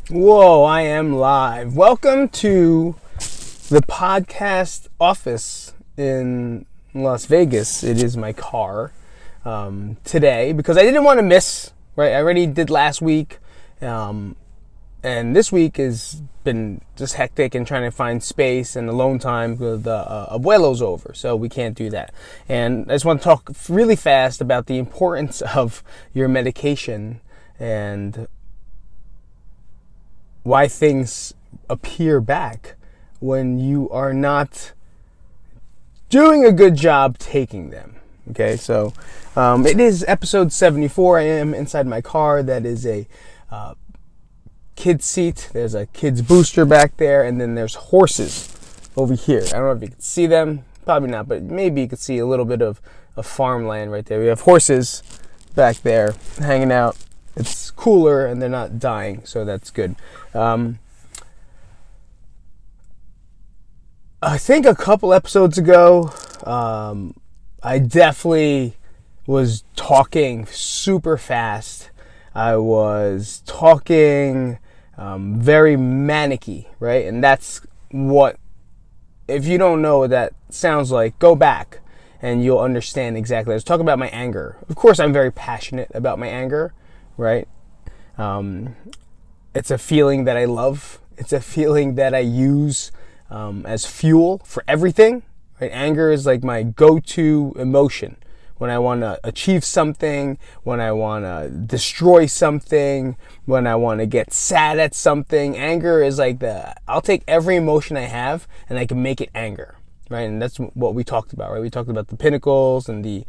Whoa, I am live. Welcome to the podcast office in Las Vegas. It is my car today because I didn't want to miss, right? I already did last week. And this week has been just hectic and trying to find space and alone time because the abuelo's over, so we can't do that. And I just want to talk really fast about the importance of your medication and why things appear back when you are not doing a good job taking them. Okay, so it is episode 74. I am inside my car. That is a kid's seat. There's a kid's booster back there, and then there's horses over here. I don't know if you can see them. Probably not, but maybe you could see a little bit of farmland right there. We have horses back there hanging out. It's cooler and they're not dying, so that's good. I think a couple episodes ago, I definitely was talking super fast. I was talking very manicky, right? And that's what, if you don't know what that sounds like, go back and you'll understand exactly. I was talking about my anger. Of course, I'm very passionate about my anger, right? It's a feeling that I love. It's a feeling that I use as fuel for everything. Right? Anger is like my go-to emotion. When I want to achieve something, when I want to destroy something, when I want to get sad at something, anger is like I'll take every emotion I have and I can make it anger, right? And that's what we talked about, right? We talked about the pinnacles and the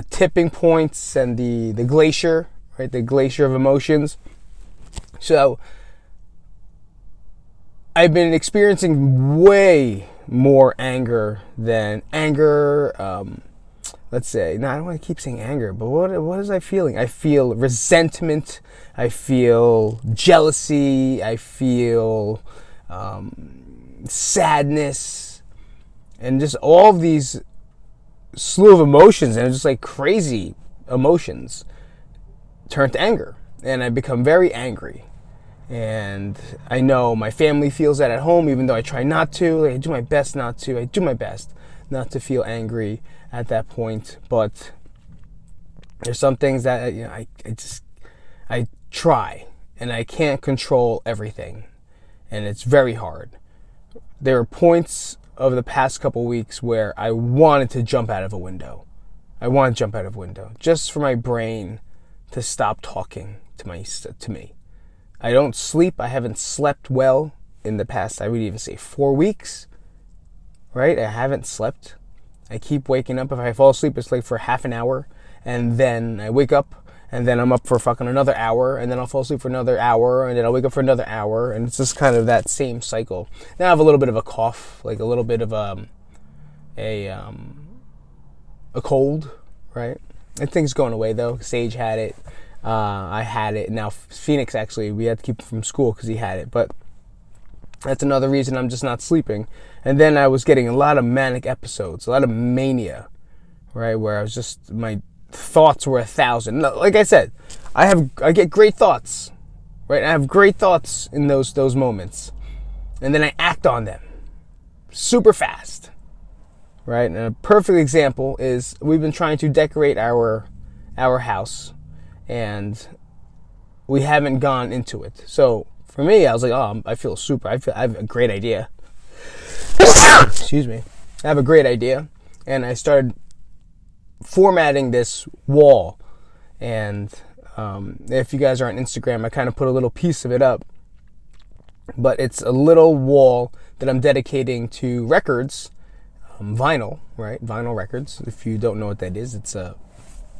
tipping points and the glacier, right? The glacier of emotions. So I've been experiencing way more anger than anger. Let's say, no, I don't want to keep saying anger, but what is I feeling? I feel resentment. I feel jealousy. I feel sadness, and just all of these slew of emotions, and just like crazy emotions turn to anger, and I become very angry. And I know my family feels that at home, even though I try not to. Like, I do my best not to. I do my best not to feel angry at that point. But there's some things that I try, and I can't control everything, and it's very hard. There are points over the past couple weeks where I wanted to jump out of a window. I want to jump out of a window just for my brain to stop talking to me. I don't sleep. I haven't slept well in the past, I would even say 4 weeks, right? I haven't slept. I keep waking up. If I fall asleep, it's like for half an hour, and then I wake up, and then I'm up for fucking another hour, and then I'll fall asleep for another hour, and then I'll wake up for another hour, and it's just kind of that same cycle. Now I have a little bit of a cough, like a little bit of a cold, right? I think it's going away though. Sage had it. I had it. Now Phoenix, actually, we had to keep him from school because he had it. But that's another reason I'm just not sleeping. And then I was getting a lot of manic episodes, a lot of mania, right? Where I was just, my thoughts were 1,000. No, like I said, I get great thoughts, right? I have great thoughts in those moments. And then I act on them super fast, right? And a perfect example is we've been trying to decorate our house, and we haven't gone into it. So for me, I was like, I have a great idea. Excuse me. I have a great idea. And I started formatting this wall. And if you guys are on Instagram, I kind of put a little piece of it up. But it's a little wall that I'm dedicating to records, vinyl, right? Vinyl records. If you don't know what that is, it's a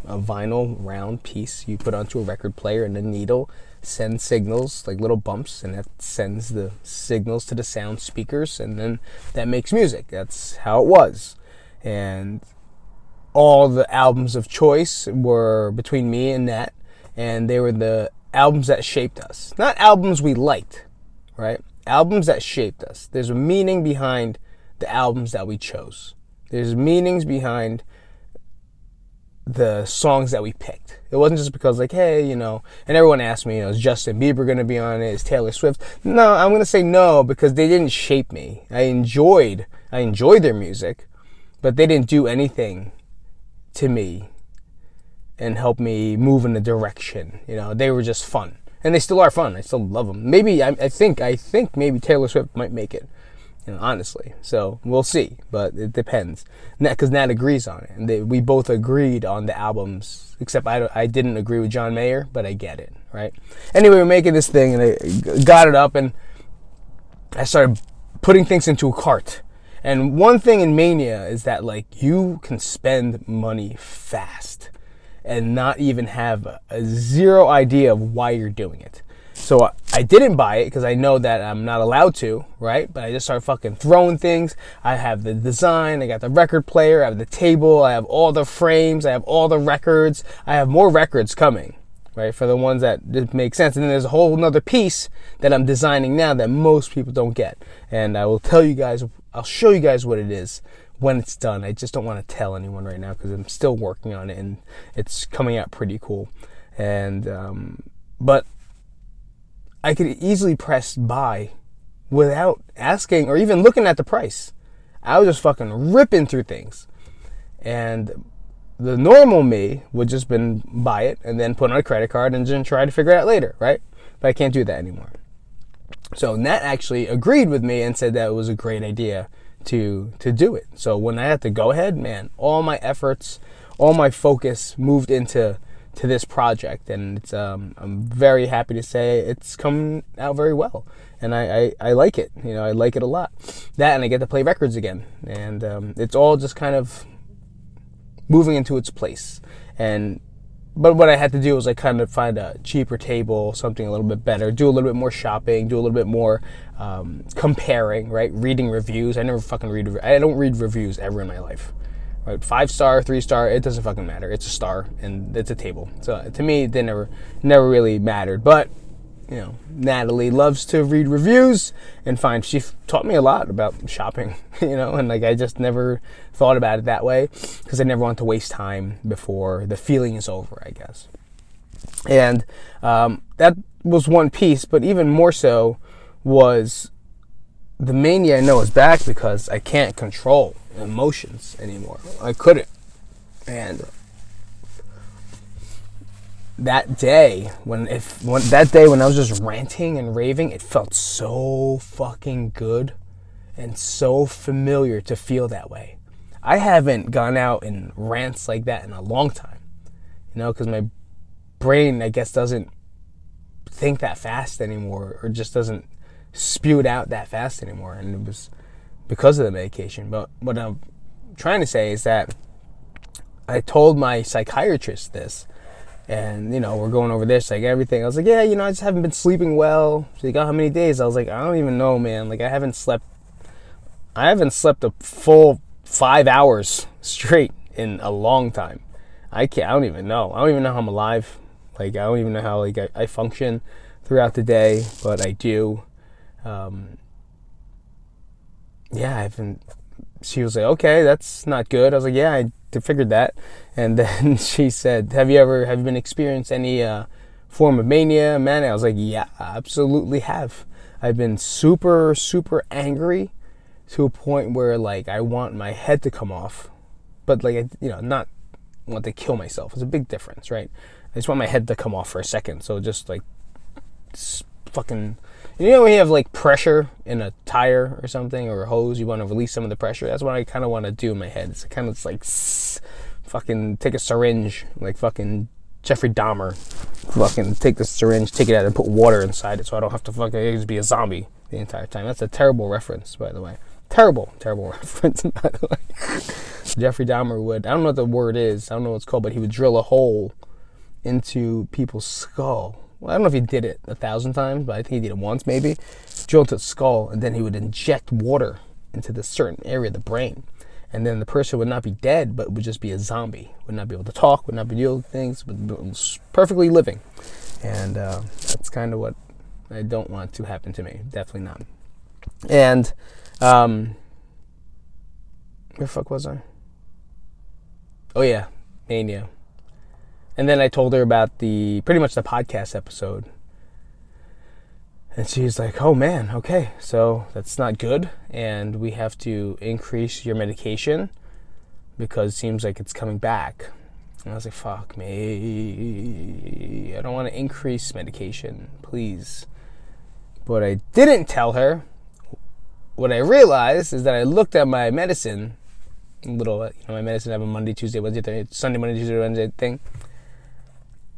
vinyl round piece you put onto a record player, and the needle sends signals, like little bumps, and that sends the signals to the sound speakers, and then that makes music. That's how it was. And all the albums of choice were between me and that, and they were the albums that shaped us. Not albums we liked, right? Albums that shaped us. There's a meaning behind the albums that we chose. There's meanings behind the songs that we picked. It wasn't just because like, hey, and everyone asked me, is Justin Bieber going to be on it? Is Taylor Swift? No, I'm going to say no, because they didn't shape me. I enjoyed their music, but they didn't do anything to me and help me move in a direction. They were just fun, and they still are fun. I still love them. Maybe I think maybe Taylor Swift might make it. Honestly. So we'll see, but it depends. Because Nat agrees on it, and we both agreed on the albums, except I didn't agree with John Mayer, but I get it, right? Anyway, we're making this thing, and I got it up, and I started putting things into a cart. And one thing in Mania is that, like, you can spend money fast and not even have a zero idea of why you're doing it. So I didn't buy it because I know that I'm not allowed to, right? But I just started fucking throwing things. I have the design, I got the record player, I have the table, I have all the frames, I have all the records. I have more records coming, right? For the ones that make sense. And then there's a whole nother piece that I'm designing now that most people don't get. And I will tell you guys, I'll show you guys what it is when it's done. I just don't want to tell anyone right now because I'm still working on it, and it's coming out pretty cool. And, but I could easily press buy without asking or even looking at the price. I was just fucking ripping through things. And the normal me would just been buy it and then put on a credit card and then try to figure it out later, right? But I can't do that anymore. So Nat actually agreed with me and said that it was a great idea to do it. So when I had to go ahead, man, all my efforts, all my focus moved into this project, and it's I'm very happy to say it's come out very well, and I like it. I like it a lot. That, and I get to play records again, and it's all just kind of moving into its place. But what I had to do was kind of find a cheaper table, something a little bit better, do a little bit more shopping, do a little bit more comparing, right? Reading reviews. I never fucking I don't read reviews ever in my life. Right, 5-star, 3-star, it doesn't fucking matter. It's a star, and it's a table. So to me, they never really mattered. But Natalie loves to read reviews and find. She taught me a lot about shopping, and I just never thought about it that way because I never want to waste time before the feeling is over, I guess. And that was one piece, but even more so was the Mania I know is back because I can't control emotions anymore. I couldn't. And that day when I was just ranting and raving, it felt so fucking good and so familiar to feel that way. I haven't gone out in rants like that in a long time, because my brain, I guess, doesn't think that fast anymore, or just doesn't spew it out that fast anymore. And it was because of the medication. But what I'm trying to say is that I told my psychiatrist this, and we're going over this, everything. I was like, yeah, I just haven't been sleeping well. She's like, oh, how many days? I was like, I don't even know, man. I haven't slept a full 5 hours straight in a long time. I don't even know how I'm alive. I don't even know how I function throughout the day, but I do. Yeah, I haven't. She was like, okay, that's not good. I was like, yeah, I figured that. And then she said, have you been experienced any form of mania? I was like, yeah, I absolutely have. I've been super, super angry to a point where I want my head to come off, but not want to kill myself. It's a big difference, right? I just want my head to come off for a second. So just fucking, when you have pressure in a tire or something, or a hose, you want to release some of the pressure. That's what I kind of want to do in my head. It's kind of fucking take a syringe, fucking Jeffrey Dahmer, fucking take the syringe, take it out and put water inside it so I don't have to fucking just be a zombie the entire time. That's a terrible reference, by the way. Terrible reference, by the way. Jeffrey Dahmer would, I don't know what the word is, I don't know what it's called, but he would drill a hole into people's skull. Well, I don't know if he did it 1,000 times, but I think he did it once, maybe. Drill into the skull, and then he would inject water into this certain area of the brain. And then the person would not be dead, but would just be a zombie. Would not be able to talk, would not be doing things, but was perfectly living. And that's kind of what I don't want to happen to me. Definitely not. And where the fuck was I? Oh yeah, Mania. And then I told her about pretty much the podcast episode. And she's like, oh man, okay, so that's not good. And we have to increase your medication because it seems like it's coming back. And I was like, fuck me. I don't want to increase medication, please. But I didn't tell her. What I realized is that I looked at my medicine, my medicine, I have a Monday, Tuesday, Wednesday, Thursday, Sunday, Monday, Tuesday, Wednesday thing.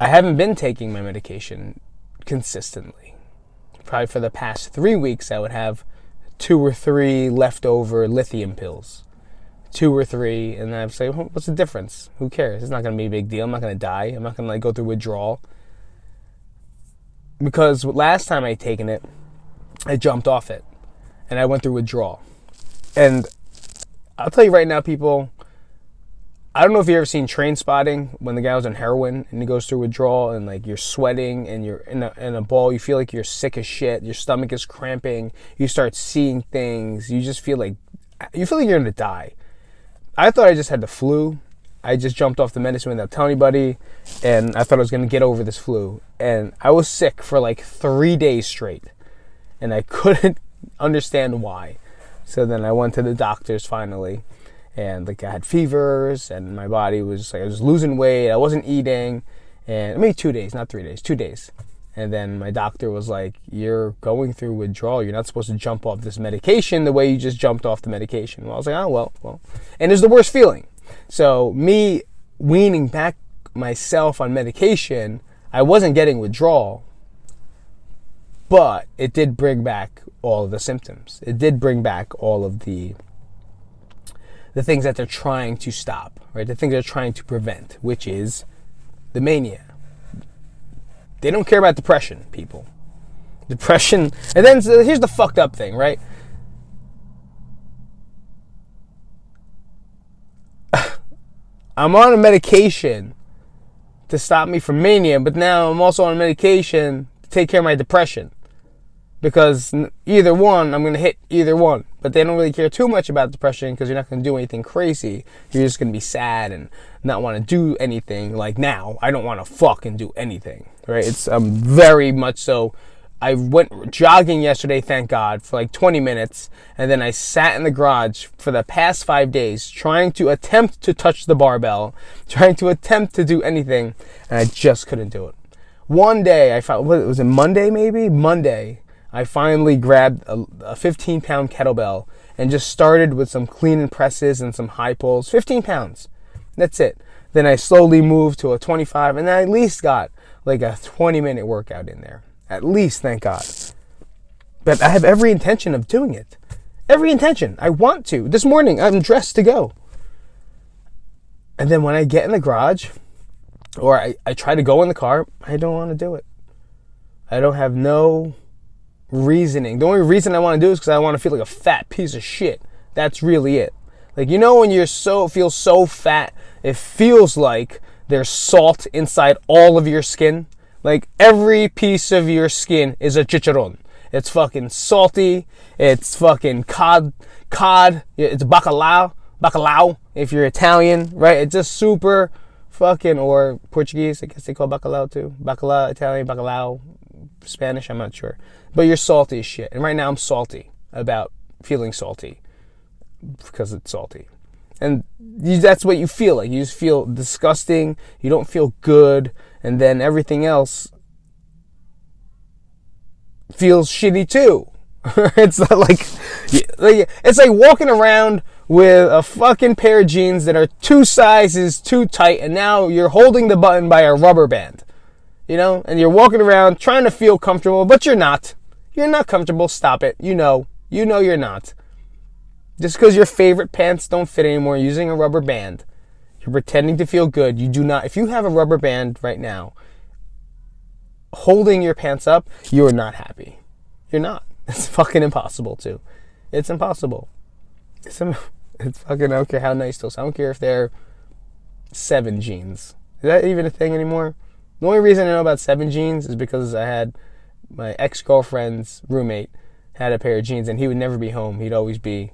I haven't been taking my medication consistently. Probably for the past 3 weeks, I would have 2 or 3 leftover lithium pills. 2 or 3, and I'd say, what's the difference? Who cares? It's not going to be a big deal. I'm not going to die. I'm not going to go through withdrawal. Because last time I'd taken it, I jumped off it. And I went through withdrawal. And I'll tell you right now, people, I don't know if you've ever seen Train Spotting when the guy was on heroin and he goes through withdrawal and like you're sweating and you're in a ball. You feel like you're sick as shit. Your stomach is cramping. You start seeing things. You feel like you're going to die. I thought I just had the flu. I just jumped off the medicine without telling anybody. And I thought I was going to get over this flu. And I was sick for like 3 days straight. And I couldn't understand why. So then I went to the doctors finally, and like I had fevers and my body was like, I was losing weight, I wasn't eating, and maybe 2 days, not 3 days, 2 days. And then my doctor was like, you're going through withdrawal, you're not supposed to jump off this medication the way you just jumped off the medication. Well, I was like, oh well, and it's the worst feeling. So me weaning back myself on medication, I wasn't getting withdrawal, but it did bring back all of the symptoms. It did bring back all of the things that they're trying to stop, right? The things they're trying to prevent, which is the mania. They don't care about depression, people. Depression, and then so here's the fucked up thing, right? I'm on a medication to stop me from mania, but now I'm also on a medication to take care of my depression. Because either one, I'm going to hit either one. But they don't really care too much about depression because you're not going to do anything crazy. You're just going to be sad and not want to do anything. Like now, I don't want to fucking do anything. Right? It's very much so. I went jogging yesterday, thank God, for like 20 minutes. And then I sat in the garage for the past 5 days trying to attempt to touch the barbell. Trying to attempt to do anything. And I just couldn't do it. One day, I found, was it Monday maybe? Monday. I finally grabbed a 15-pound kettlebell and just started with some clean and presses and some high pulls. 15 pounds. That's it. Then I slowly moved to a 25, and I at least got like a 20-minute workout in there. At least, thank God. But I have every intention of doing it. Every intention. I want to. This morning, I'm dressed to go. And then when I get in the garage, or I try to go in the car, I don't want to do it. I don't have no reasoning. The only reason I want to do it is because I want to feel like a fat piece of shit. That's really it. Like, you know when you feel so fat, it feels like there's salt inside all of your skin? Like, every piece of your skin is a chicharron. It's fucking salty. It's fucking cod. It's bacalao, if you're Italian, right? It's just super fucking, or Portuguese, I guess they call bacalao too. Bacalao, Italian, bacalao, Spanish, I'm not sure. But you're salty as shit. And right now I'm salty about feeling salty because it's salty. And that's what you feel like. You just feel disgusting. You don't feel good. And then everything else feels shitty too. It's not like it's like walking around with a fucking pair of jeans that are 2 sizes too tight, and now you're holding the button by a rubber band. You know? And you're walking around trying to feel comfortable, but you're not. You're not comfortable. Stop it. You know you're not. Just because your favorite pants don't fit anymore using a rubber band, you're pretending to feel good. You do not. If you have a rubber band right now holding your pants up, you are not happy. You're not. It's fucking impossible to. It's impossible. It's fucking, I don't care how nice those. I don't care if they're 7 jeans. Is that even a thing anymore? The only reason I know about 7 jeans is because I had my ex-girlfriend's roommate had a pair of jeans, and he would never be home. He'd always be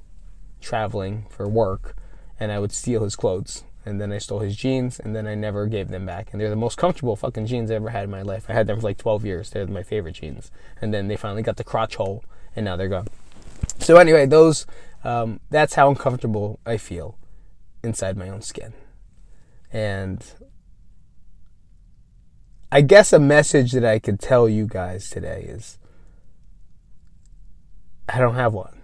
traveling for work, and I would steal his clothes. And then I stole his jeans, and then I never gave them back. And they're the most comfortable fucking jeans I ever had in my life. I had them for like 12 years. They're my favorite jeans. And then they finally got the crotch hole, and now they're gone. So anyway, that's how uncomfortable I feel inside my own skin. And I guess a message that I could tell you guys today is I don't have one.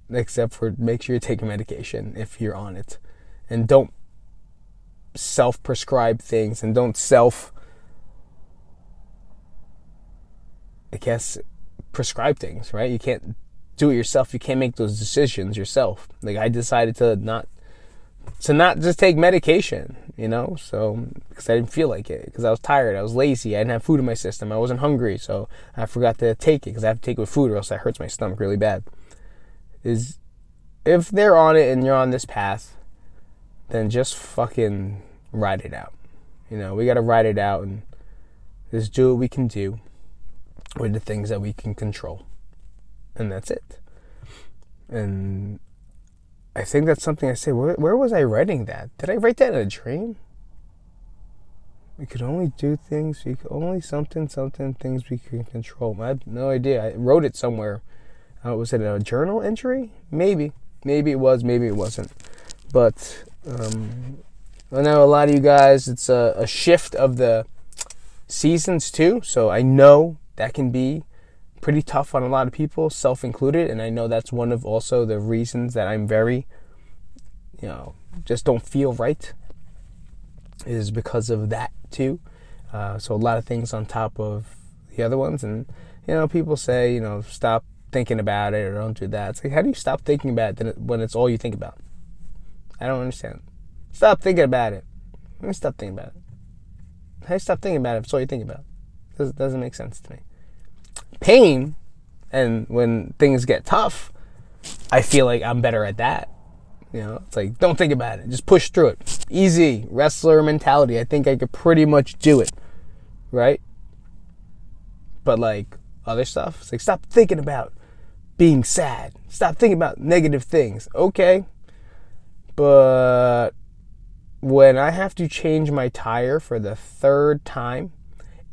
Except for make sure you take your medication if you're on it. And don't self-prescribe things, and don't prescribe things, right? You can't do it yourself. You can't make those decisions yourself. Like, I decided to not just take medication, so because I didn't feel like it, because I was tired, I was lazy, I didn't have food in my system, I wasn't hungry, so I forgot to take it because I have to take it with food or else it hurts my stomach really bad. Is if they're on it and you're on this path, then just fucking ride it out. We got to ride it out and just do what we can do with the things that we can control. And that's it. And I think that's something I say. Where was I writing that? Did I write that in a dream? We could only do things. We could only something things we can control. I have no idea. I wrote it somewhere. Was it a journal entry? Maybe it was. Maybe it wasn't. But I know a lot of you guys. It's a shift of the seasons too. So I know that can be pretty tough on a lot of people, self included. And I know that's one of also the reasons that I'm very, just don't feel right. Is because of that too. So a lot of things on top of the other ones, and people say stop thinking about it or don't do that. It's like, how do you stop thinking about it when it's all you think about? I don't understand. Stop thinking about it. Let me stop thinking about it. How do you stop thinking about it if it's all you think about? It doesn't make sense to me. Pain, and when things get tough, I feel like I'm better at that. It's like, don't think about it. Just push through it. Easy. Wrestler mentality. I think I could pretty much do it. Right? But like other stuff, it's like, stop thinking about being sad. Stop thinking about negative things. Okay. But when I have to change my tire for the third time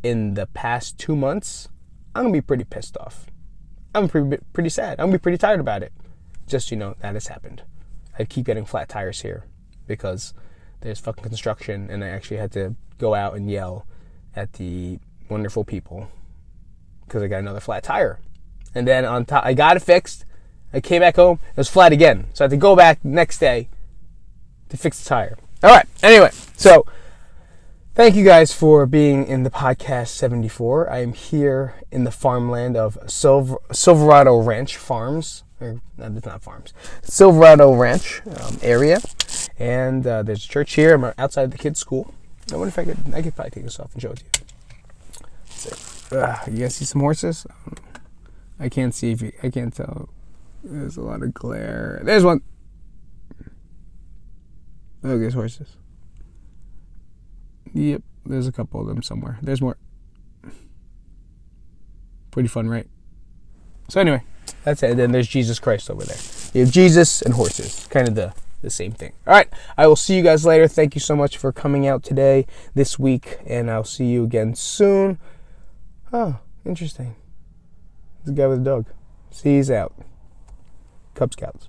in the past 2 months, I'm going to be pretty pissed off. I'm pretty sad. I'm going to be pretty tired about it. Just, that has happened. I keep getting flat tires here because there's fucking construction, and I actually had to go out and yell at the wonderful people because I got another flat tire. And then on top, I got it fixed. I came back home, it was flat again. So I had to go back next day to fix the tire. All right. Anyway, so thank you guys for being in the podcast 74. I am here in the farmland of Silverado Ranch Farms. It's not farms. Silverado Ranch area. And there's a church here. I'm outside the kids' school. I wonder if I could probably take this off and show it to you. So, you guys see some horses? I can't see I can't tell. There's a lot of glare. There's one. Oh, there's horses. Yep, there's a couple of them somewhere. There's more. Pretty fun, right? So anyway, that's it. And then there's Jesus Christ over there. You have Jesus and horses. Kind of the same thing. All right, I will see you guys later. Thank you so much for coming out today, this week, and I'll see you again soon. Oh, interesting. There's a guy with a dog. See, he's out. Cub Scouts.